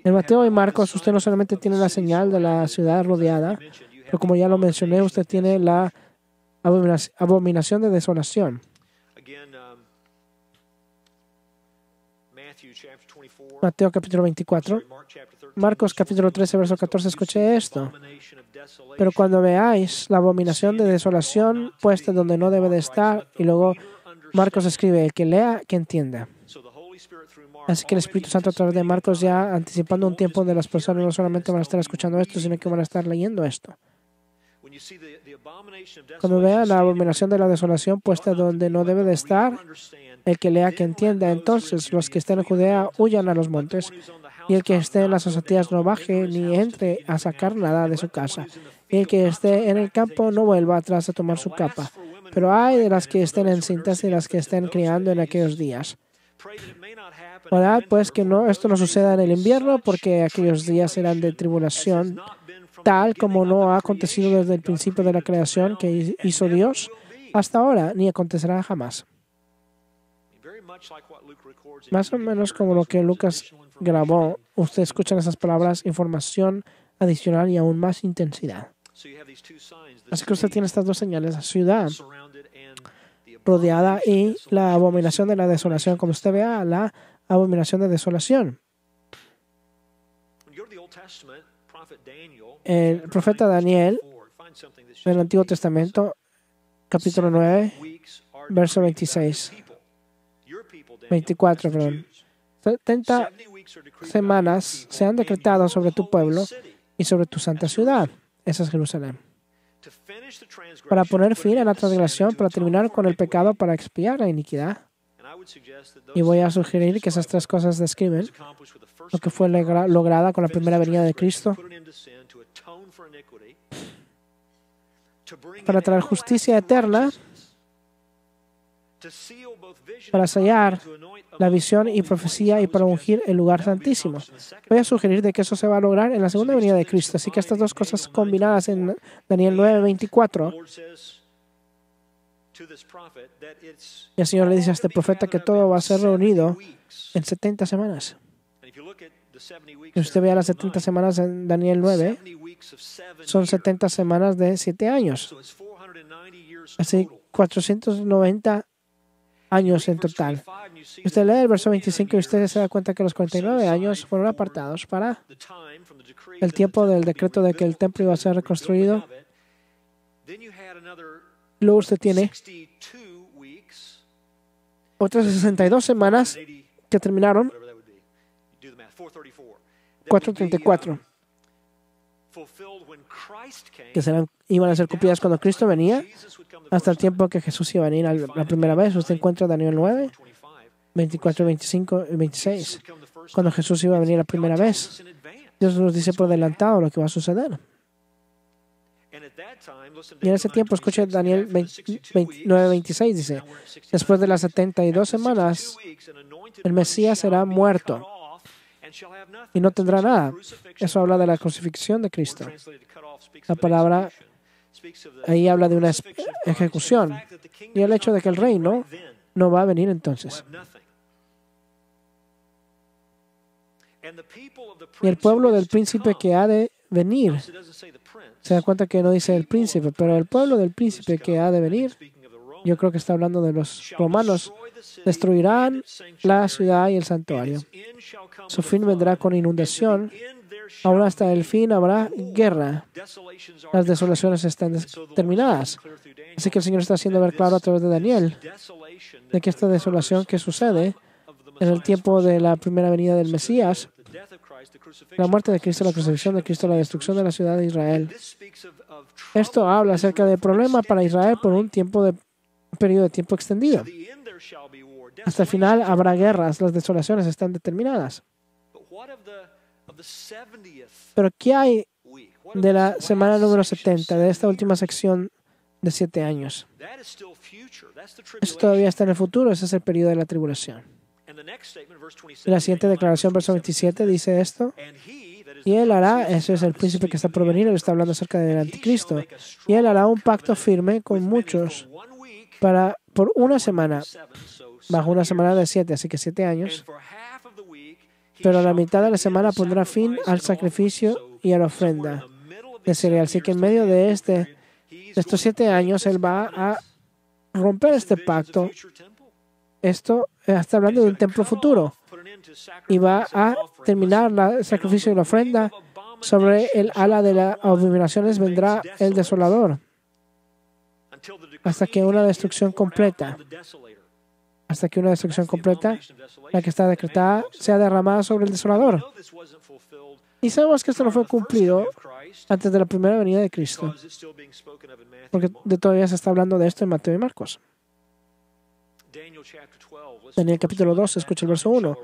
En Mateo y Marcos, usted no solamente tiene la señal de la ciudad rodeada, pero como ya lo mencioné, usted tiene la abominación de desolación. Mateo capítulo 24. Marcos capítulo 13, verso 14, escuché esto. Pero cuando veáis la abominación de desolación puesta donde no debe de estar, y luego Marcos escribe, el que lea, que entienda. Así que el Espíritu Santo a través de Marcos ya anticipando un tiempo donde las personas no solamente van a estar escuchando esto, sino que van a estar leyendo esto. Cuando vean la abominación de la desolación puesta donde no debe de estar, el que lea que entienda. Entonces los que estén en Judea huyan a los montes, y el que esté en las azoteas no baje ni entre a sacar nada de su casa, y el que esté en el campo no vuelva atrás a tomar su capa. Pero ay de las que estén encintas y las que estén criando en aquellos días. Orad pues que esto no suceda en el invierno, porque aquellos días serán de tribulación, tal como no ha acontecido desde el principio de la creación que hizo Dios hasta ahora, ni acontecerá jamás. Más o menos como lo que Lucas grabó, usted escucha en esas palabras información adicional y aún más intensidad. Así que usted tiene estas dos señales, la ciudad rodeada y la abominación de la desolación. Como usted vea, la abominación de desolación. El profeta Daniel, en el Antiguo Testamento, capítulo 9, verso 24, perdón. 70 semanas se han decretado sobre tu pueblo y sobre tu santa ciudad. Esa es Jerusalén. Para poner fin a la transgresión, para terminar con el pecado, para expiar la iniquidad. Y voy a sugerir que esas tres cosas describen lo que fue lograda con la primera venida de Cristo, para traer justicia eterna, para sellar la visión y profecía y para ungir el lugar santísimo. Voy a sugerir de que eso se va a lograr en la segunda venida de Cristo. Así que estas dos cosas combinadas en Daniel 9:24. Y el Señor le dice a este profeta que todo va a ser reunido en 70 semanas. Y usted vea las 70 semanas en Daniel 9, son 70 semanas de 7 años. Así 490 años en total. Usted lee el verso 25 y usted se da cuenta que los 49 años fueron apartados para el tiempo del decreto de que el templo iba a ser reconstruido. Luego usted tiene otras 62 semanas que terminaron 434, que iban a ser cumplidas cuando Cristo venía, hasta el tiempo que Jesús iba a venir la primera vez. Usted encuentra Daniel 9, 24, 25 y 26. Cuando Jesús iba a venir la primera vez, Dios nos dice por adelantado lo que va a suceder. Y en ese tiempo, escuche Daniel 9, 26, dice, después de las 72 semanas, el Mesías será muerto y no tendrá nada. Eso habla de la crucifixión de Cristo. La palabra ahí habla de una ejecución y el hecho de que el reino no va a venir entonces. Y el pueblo del príncipe que ha de venir, se da cuenta que no dice el príncipe, pero el pueblo del príncipe que ha de venir, yo creo que está hablando de los romanos, destruirán la ciudad y el santuario. Su fin vendrá con inundación. Aún hasta el fin habrá guerra. Las desolaciones están terminadas. Así que el Señor está haciendo ver claro a través de Daniel de que esta desolación que sucede en el tiempo de la primera venida del Mesías, la muerte de Cristo, la crucifixión de Cristo, la destrucción de la ciudad de Israel. Esto habla acerca del problema para Israel por un periodo de tiempo extendido. Hasta el final habrá guerras, las desolaciones están determinadas. Pero ¿qué hay de la semana número 70, de esta última sección de 7 años? Eso todavía está en el futuro, ese es el periodo de la tribulación. Y la siguiente declaración, verso 27, dice esto. Y él hará, ese es el príncipe que está por venir, él está hablando acerca del anticristo, y él hará un pacto firme con muchos por una semana, bajo una semana de 7, así que 7 años. Pero a la mitad de la semana pondrá fin al sacrificio y a la ofrenda de cereal. Así que en medio de estos 7 años, él va a romper este pacto. Esto está hablando de un templo futuro. Y va a terminar el sacrificio y la ofrenda. Sobre el ala de las abominaciones vendrá el desolador. Hasta que una destrucción completa, la que está decretada, sea derramada sobre el desolador. Y sabemos que esto no fue cumplido antes de la primera venida de Cristo, porque todavía se está hablando de esto en Mateo y Marcos. Daniel capítulo 2, escucha el verso 1.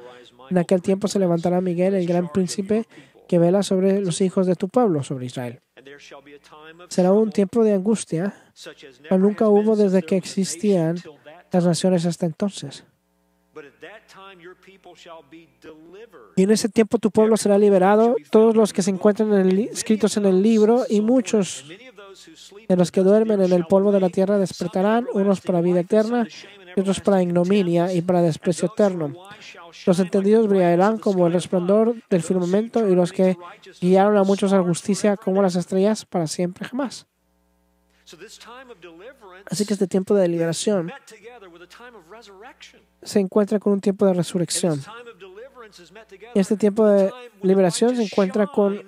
En aquel tiempo se levantará Miguel, el gran príncipe, que vela sobre los hijos de tu pueblo, sobre Israel. Será un tiempo de angustia, pero nunca hubo desde que existían las naciones hasta entonces. Y en ese tiempo tu pueblo será liberado, todos los que se encuentran escritos en el libro, y muchos de los que duermen en el polvo de la tierra despertarán, unos para vida eterna y otros para ignominia y para desprecio eterno. Los entendidos brillarán como el resplandor del firmamento, y los que guiaron a muchos a la justicia como las estrellas para siempre jamás. Así que este tiempo de liberación se encuentra con un tiempo de resurrección. Y este tiempo de liberación se encuentra con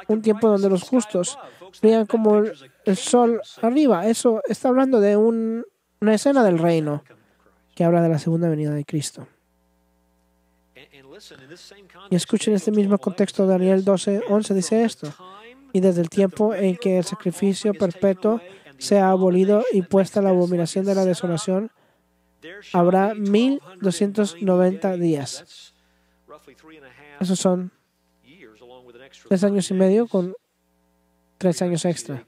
un tiempo donde los justos brillan como el sol arriba. Eso está hablando de una escena del reino que habla de la segunda venida de Cristo. Y escuchen este mismo contexto, Daniel 12:11 dice esto. Y desde el tiempo en que el sacrificio perpetuo sea abolido y puesta la abominación de la desolación, habrá 1290 días. Esos son 3 años y medio con 3 años extra.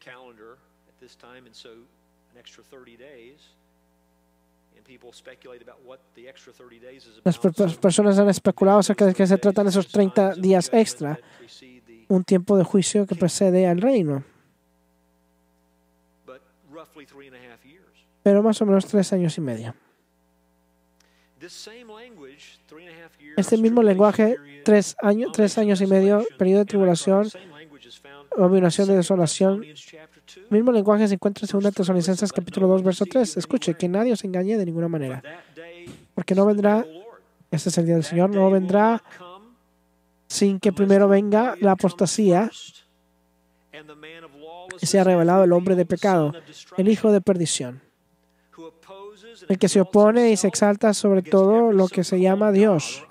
Las personas han especulado acerca de qué se tratan esos 30 días extra, un tiempo de juicio que precede al reino. Pero más o menos 3 años y medio. Este mismo lenguaje, 3 años y medio, periodo de tribulación, abominación de desolación, mismo lenguaje se encuentra en 2 Tesalonicenses capítulo 2, verso 3. Escuche, que nadie os engañe de ninguna manera. Porque no vendrá, este es el día del Señor, no vendrá sin que primero venga la apostasía y sea revelado el hombre de pecado, el hijo de perdición, el que se opone y se exalta sobre todo lo que se llama Dios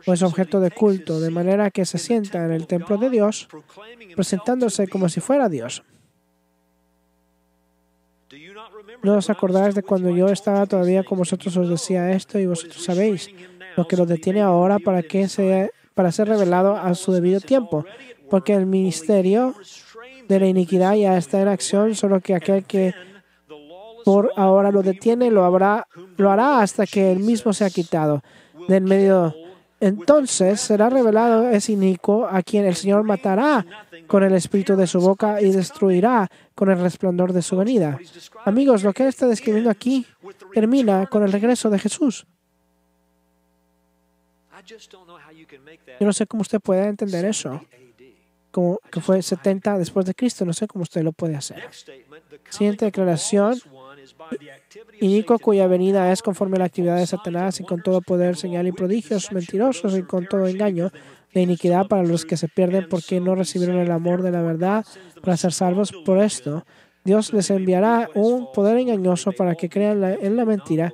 o es objeto de culto, de manera que se sienta en el templo de Dios, presentándose como si fuera Dios. ¿No os acordáis de cuando yo estaba todavía con vosotros os decía esto y vosotros sabéis lo que lo detiene ahora para ser revelado a su debido tiempo? Porque el ministerio de la iniquidad ya está en acción, solo que aquel que por ahora lo detiene lo hará hasta que él mismo sea quitado de en medio. Entonces será revelado ese inicuo, a quien el Señor matará con el espíritu de su boca y destruirá con el resplandor de su venida. Amigos, lo que él está describiendo aquí termina con el regreso de Jesús. Yo no sé cómo usted puede entender eso, como que fue 70 después de Cristo. No sé cómo usted lo puede hacer. Siguiente declaración. Inicuo, cuya venida es conforme a la actividad de Satanás, y con todo poder, señal y prodigios mentirosos, y con todo engaño de iniquidad para los que se pierden porque no recibieron el amor de la verdad para ser salvos. Por esto, Dios les enviará un poder engañoso para que crean en la mentira,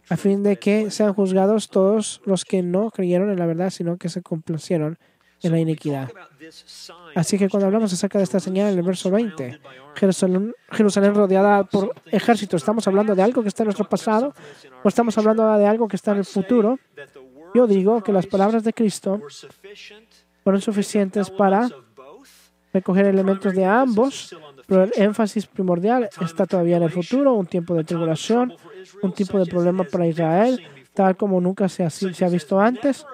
a fin de que sean juzgados todos los que no creyeron en la verdad, sino que se complacieron en la iniquidad. Así que cuando hablamos acerca de esta señal en el verso 20, Jerusalén rodeada por ejércitos, ¿estamos hablando de algo que está en nuestro pasado o estamos hablando de algo que está en el futuro? Yo digo que las palabras de Cristo fueron suficientes para recoger elementos de ambos, pero el énfasis primordial está todavía en el futuro, un tiempo de tribulación, un tipo de problema para Israel, tal como nunca se ha visto antes,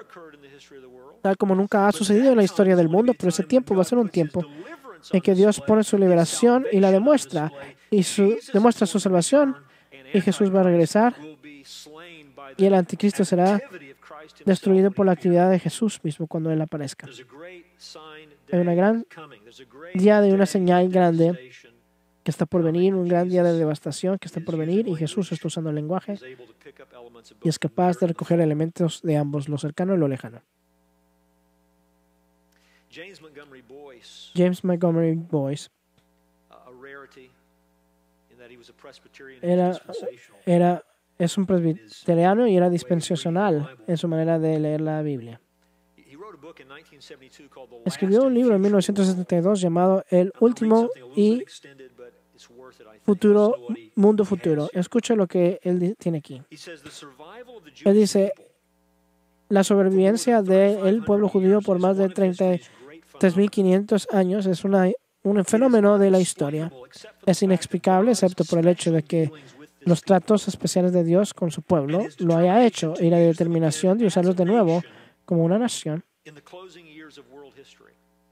tal como nunca ha sucedido en la historia del mundo, pero ese tiempo va a ser un tiempo en que Dios pone su liberación y la demuestra, y demuestra su salvación, y Jesús va a regresar, y el anticristo será destruido por la actividad de Jesús mismo cuando Él aparezca. Hay una gran día de una señal grande que está por venir, un gran día de devastación que está por venir, y Jesús está usando el lenguaje y es capaz de recoger elementos de ambos, lo cercano y lo lejano. James Montgomery Boyce es un presbiteriano y era dispensacional en su manera de leer la Biblia. Escribió un libro en 1972 llamado El último y futuro mundo futuro. Escucha lo que él tiene aquí. Él dice, la sobrevivencia del pueblo judío por más de 33.500 años es un fenómeno de la historia. Es inexplicable, excepto por el hecho de que los tratos especiales de Dios con su pueblo lo haya hecho y la determinación de usarlos de nuevo como una nación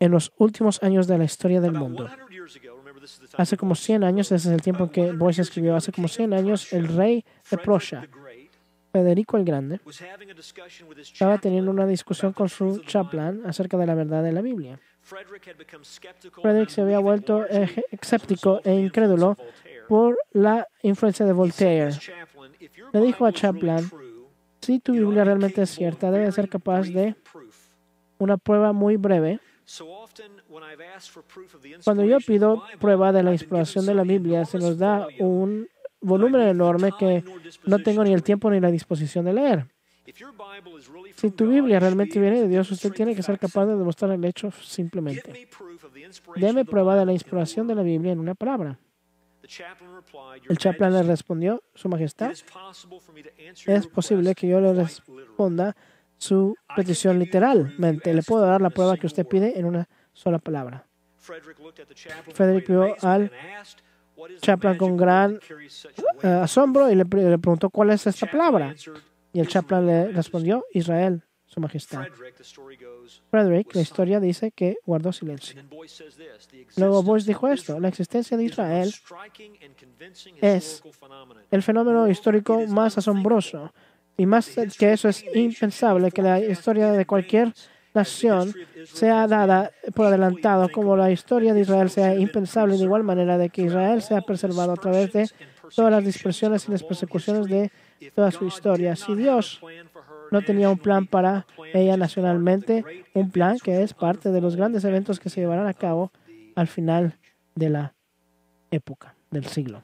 en los últimos años de la historia del mundo. Hace como 100 años, ese es el tiempo en que Boyce escribió, hace como 100 años, el rey de Prussia, Federico el Grande, estaba teniendo una discusión con su chaplain acerca de la verdad de la Biblia. Frederick se había vuelto escéptico e incrédulo por la influencia de Voltaire. Le dijo a Chaplain, si tu Biblia realmente es cierta, debe ser capaz de una prueba muy breve. Cuando yo pido prueba de la inspiración de la Biblia, se nos da un volumen enorme que no tengo ni el tiempo ni la disposición de leer. Si tu Biblia realmente viene de Dios, usted tiene que ser capaz de demostrar el hecho simplemente. Deme prueba de la inspiración de la Biblia en una palabra. El chaplain le respondió, Su Majestad, es posible que yo le responda su petición literalmente. Le puedo dar la prueba que usted pide en una sola palabra. Frederick vio al chaplain con gran asombro y le preguntó cuál es esta palabra. Y el chaplain le respondió, Israel, Su Majestad. Frederick, la historia dice que guardó silencio. Luego Boyce dijo esto, la existencia de Israel es el fenómeno histórico más asombroso y más que eso es impensable que la historia de cualquier nación sea dada por adelantado, como la historia de Israel sea impensable de igual manera de que Israel sea preservado a través de todas las dispersiones y las persecuciones de toda su historia. Si Dios no tenía un plan para ella nacionalmente, un plan que es parte de los grandes eventos que se llevarán a cabo al final de la época, del siglo.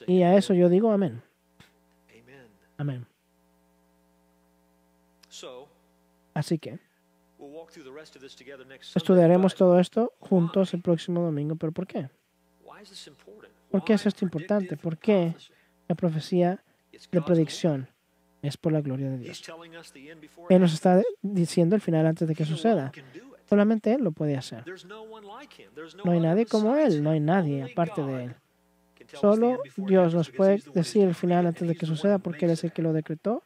Y a eso yo digo amén. Amén. Así que estudiaremos todo esto juntos el próximo domingo. ¿Pero por qué? ¿Por qué es esto importante? ¿Por qué la profecía de predicción es por la gloria de Dios? Él nos está diciendo el final antes de que suceda. Solamente Él lo puede hacer. No hay nadie como Él, no hay nadie aparte de Él. Solo Dios nos puede decir el final antes de que suceda porque Él es el que lo decretó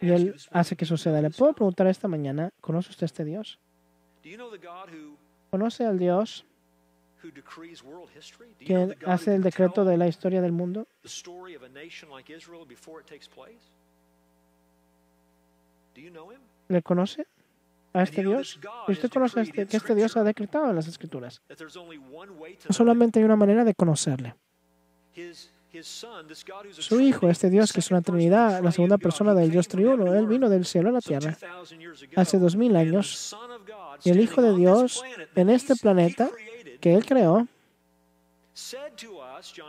y Él hace que suceda. ¿Le puedo preguntar esta mañana, ¿conoce usted a este Dios? ¿Conoce al Dios que hace el decreto de la historia del mundo? ¿Le conoce a este Dios? ¿Usted conoce que este Dios ha decretado en las Escrituras? Solamente hay una manera de conocerle. Su Hijo, este Dios que es una Trinidad, la segunda persona del Dios triuno, Él vino del cielo a la tierra hace 2000 años. Y el Hijo de Dios en este planeta que Él creó,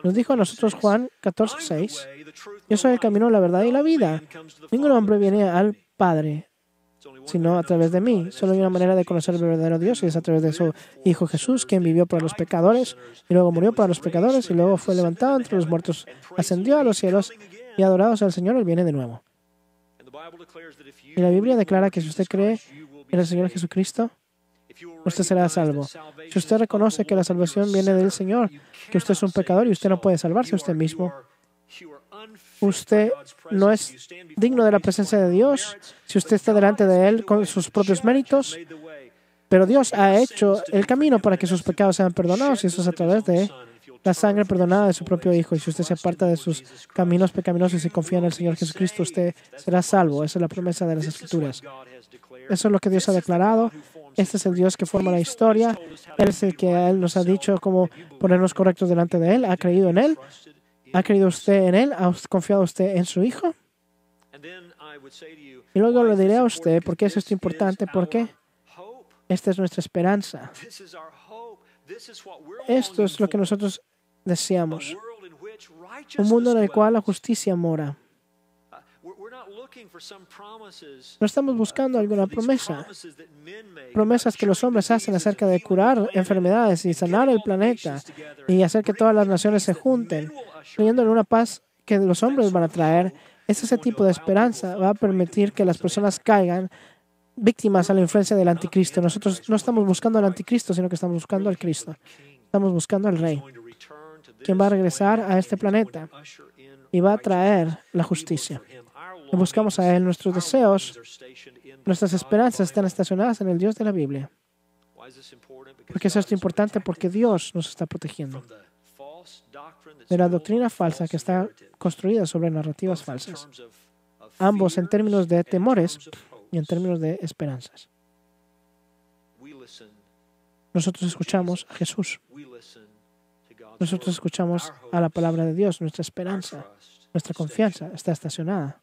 nos dijo a nosotros Juan 14:6, yo soy el camino, la verdad y la vida. Ningún hombre viene al Padre sino a través de mí. Solo hay una manera de conocer el verdadero Dios y es a través de su Hijo Jesús, quien vivió para los pecadores y luego murió para los pecadores y luego fue levantado entre los muertos, ascendió a los cielos y adorados al Señor, Él viene de nuevo. Y la Biblia declara que si usted cree en el Señor Jesucristo, usted será salvo. Si usted reconoce que la salvación viene del Señor, que usted es un pecador y usted no puede salvarse a usted mismo, usted no es digno de la presencia de Dios. Si usted está delante de Él con sus propios méritos, pero Dios ha hecho el camino para que sus pecados sean perdonados, y eso es a través de la sangre perdonada de su propio Hijo. Y si usted se aparta de sus caminos pecaminosos y confía en el Señor Jesucristo, usted será salvo. Esa es la promesa de las Escrituras. Eso es lo que Dios ha declarado. Este es el Dios que forma la historia. Él es el que Él nos ha dicho cómo ponernos correctos delante de Él. ¿Ha creído en Él? ¿Ha creído usted en Él? ¿Ha confiado usted en su Hijo? Y luego le diré a usted por qué es esto importante. ¿Por qué? Esta es nuestra esperanza. Esto es lo que nosotros deseamos. Un mundo en el cual la justicia mora. No estamos buscando alguna promesa. Promesas que los hombres hacen acerca de curar enfermedades y sanar el planeta y hacer que todas las naciones se junten, creyendo en una paz que los hombres van a traer. Ese tipo de esperanza va a permitir que las personas caigan víctimas a la influencia del anticristo. Nosotros no estamos buscando al anticristo, sino que estamos buscando al Cristo. Estamos buscando al Rey, quien va a regresar a este planeta y va a traer la justicia. Y buscamos a Él. Nuestros deseos, nuestras esperanzas están estacionadas en el Dios de la Biblia. ¿Por qué es esto importante? Porque Dios nos está protegiendo de la doctrina falsa que está construida sobre narrativas falsas, ambos en términos de temores y en términos de esperanzas. Nosotros escuchamos a Jesús. Nosotros escuchamos a la palabra de Dios. Nuestra esperanza, nuestra confianza está estacionada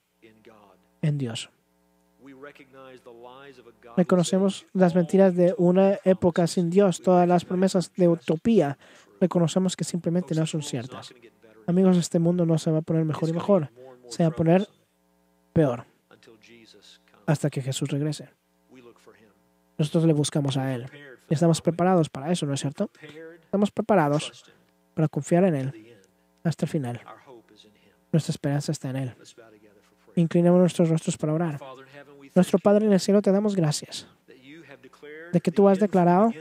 en Dios. Reconocemos las mentiras de una época sin Dios, todas las promesas de utopía. Reconocemos que simplemente no son ciertas. Amigos, este mundo no se va a poner mejor y mejor. Se va a poner peor hasta que Jesús regrese. Nosotros le buscamos a Él. Y estamos preparados para eso, ¿no es cierto? Estamos preparados para confiar en Él hasta el final. Nuestra esperanza está en Él. Inclinemos nuestros rostros para orar. Nuestro Padre en el cielo, te damos gracias de que tú has declarado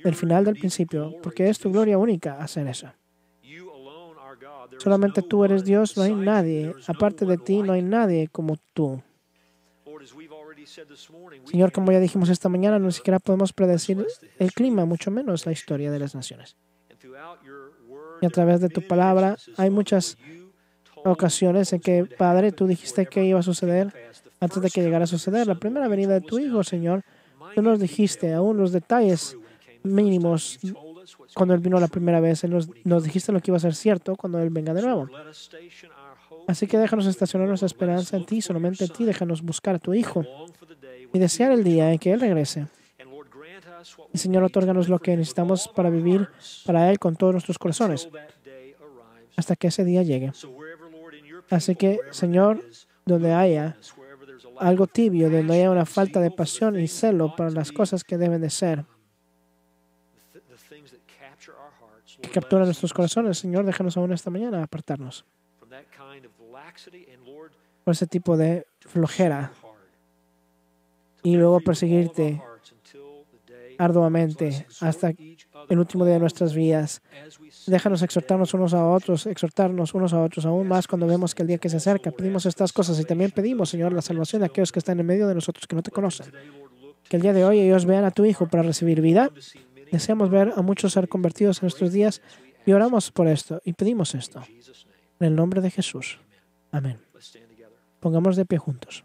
el final del principio, porque es tu gloria única hacer eso. Solamente tú eres Dios, no hay nadie. Aparte de ti, no hay nadie como tú. Señor, como ya dijimos esta mañana, ni siquiera podemos predecir el clima, mucho menos la historia de las naciones. Y a través de tu palabra hay muchas ocasiones en que, Padre, tú dijiste que iba a suceder antes de que llegara a suceder. La primera venida de tu Hijo, Señor, tú nos dijiste aún los detalles mínimos cuando Él vino la primera vez. Nos dijiste lo que iba a ser cierto cuando Él venga de nuevo. Así que déjanos estacionar nuestra esperanza en ti, solamente en ti. Déjanos buscar a tu Hijo y desear el día en que Él regrese. Y, Señor, otórganos lo que necesitamos para vivir para Él con todos nuestros corazones hasta que ese día llegue. Así que, Señor, donde haya algo tibio, donde haya una falta de pasión y celo para las cosas que deben de ser, que capturan nuestros corazones, Señor, déjanos aún esta mañana apartarnos por ese tipo de flojera y luego perseguirte arduamente hasta el último día de nuestras vidas. Déjanos exhortarnos unos a otros aún más cuando vemos que el día que se acerca. Pedimos estas cosas y también pedimos, Señor, la salvación de aquellos que están en medio de nosotros que no te conocen. Que el día de hoy ellos vean a tu Hijo para recibir vida. Deseamos ver a muchos ser convertidos en nuestros días y oramos por esto y pedimos esto. En el nombre de Jesús. Amén. Pongámonos de pie juntos.